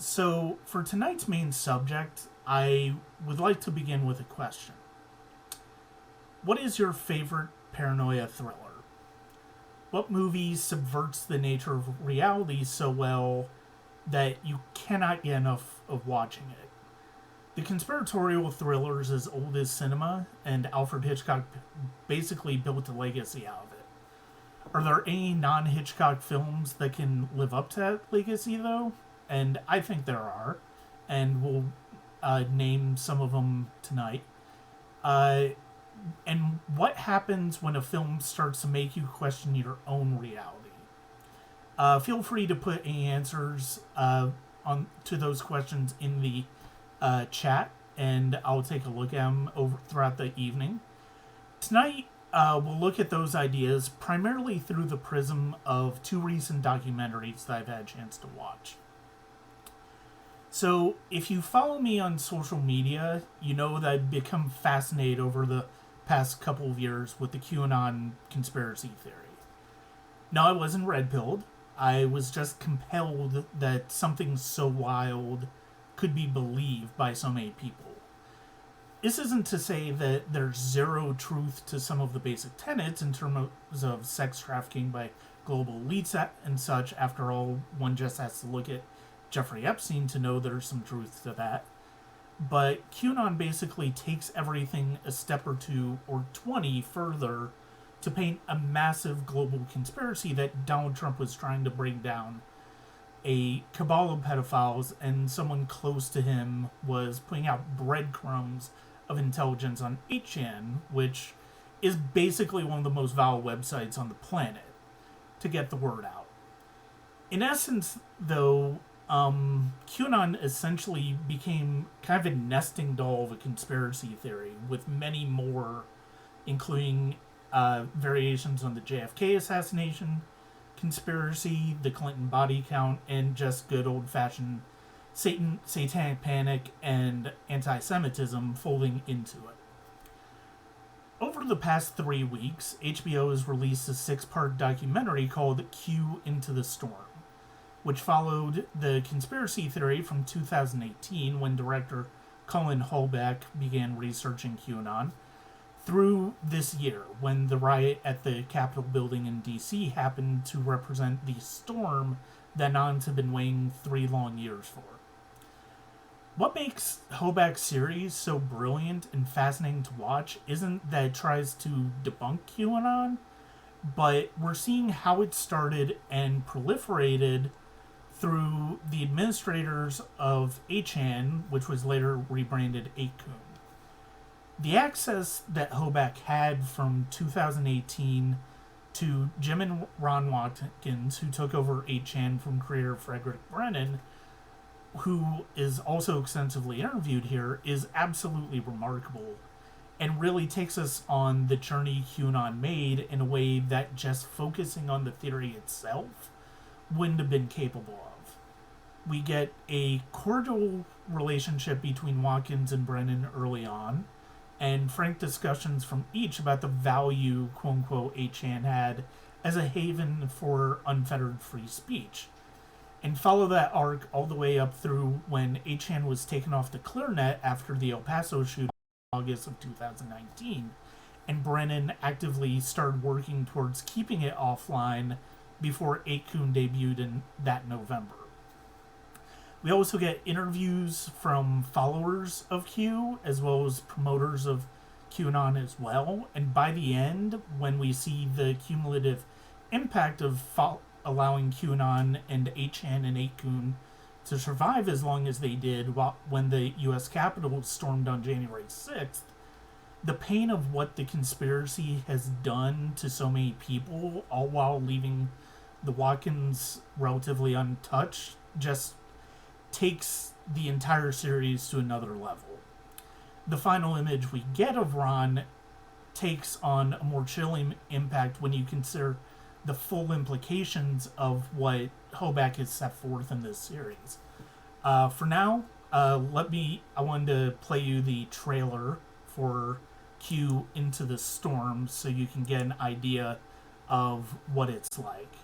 So, for tonight's main subject, I would like to begin with a question. What is your favorite paranoia thriller? What movie subverts the nature of reality so well that you cannot get enough of watching it? The conspiratorial thriller is as old as cinema, and Alfred Hitchcock basically built a legacy out of it. Are there any non Hitchcock films that can live up to that legacy, though? And I think there are, and we'll name some of them tonight. Uh, and what happens when a film starts to make you question your own reality? Feel free to put any answers on to those questions in the chat, and I'll take a look at them over throughout the evening. Tonight, we'll look at those ideas primarily through the prism of two recent documentaries that I've had a chance to watch. So, if you follow me on social media, you know that I've become fascinated over the past couple of years with the QAnon conspiracy theory. No, I wasn't red pilled. I was just compelled that something so wild could be believed by so many people. This isn't to say that there's zero truth to some of the basic tenets in terms of sex trafficking by global elites and such. After all, one just has to look at Jeffrey Epstein to know there's some truth to that. But QAnon basically takes everything a step or two or 20 further to paint a massive global conspiracy that Donald Trump was trying to bring down. A cabal of pedophiles and someone close to him was putting out breadcrumbs of intelligence on 8chan, which is basically one of the most vile websites on the planet, to get the word out. In essence, though, QAnon essentially became kind of a nesting doll of a conspiracy theory, with many more, including variations on the JFK assassination conspiracy, the Clinton body count, and just good old-fashioned satanic panic and anti-Semitism folding into it. Over the past 3 weeks, HBO has released a 6-part documentary called Q Into the Storm, which followed the conspiracy theory from 2018 when director Colin Hallback began researching QAnon, through this year when the riot at the Capitol building in DC happened to represent the storm that Nons have been waiting 3 long years for. What makes Hallback's series so brilliant and fascinating to watch isn't that it tries to debunk QAnon, but we're seeing how it started and proliferated through the administrators of 8chan, which was later rebranded 8kun. The access that Hallback had from 2018 to Jim and Ron Watkins, who took over 8chan from creator Frederick Brennan, who is also extensively interviewed here, is absolutely remarkable and really takes us on the journey QAnon made in a way that just focusing on the theory itself wouldn't have been capable of. We get a cordial relationship between Watkins and Brennan early on, and frank discussions from each about the value, quote unquote, 8chan had as a haven for unfettered free speech. And follow that arc all the way up through when 8chan was taken off the ClearNet after the El Paso shooting in August of 2019, and Brennan actively started working towards keeping it offline before 8kun debuted in that November. We also get interviews from followers of Q as well as promoters of QAnon as well. And by the end, when we see the cumulative impact of allowing QAnon and 8chan and 8kun to survive as long as they did when the U.S. Capitol was stormed on January 6th, the pain of what the conspiracy has done to so many people, all while leaving the Watkins relatively untouched, just takes the entire series to another level. The final image we get of Ron takes on a more chilling impact when you consider the full implications of what Hallback has set forth in this series. For now, I wanted to play you the trailer for Q Into the Storm so you can get an idea of what it's like.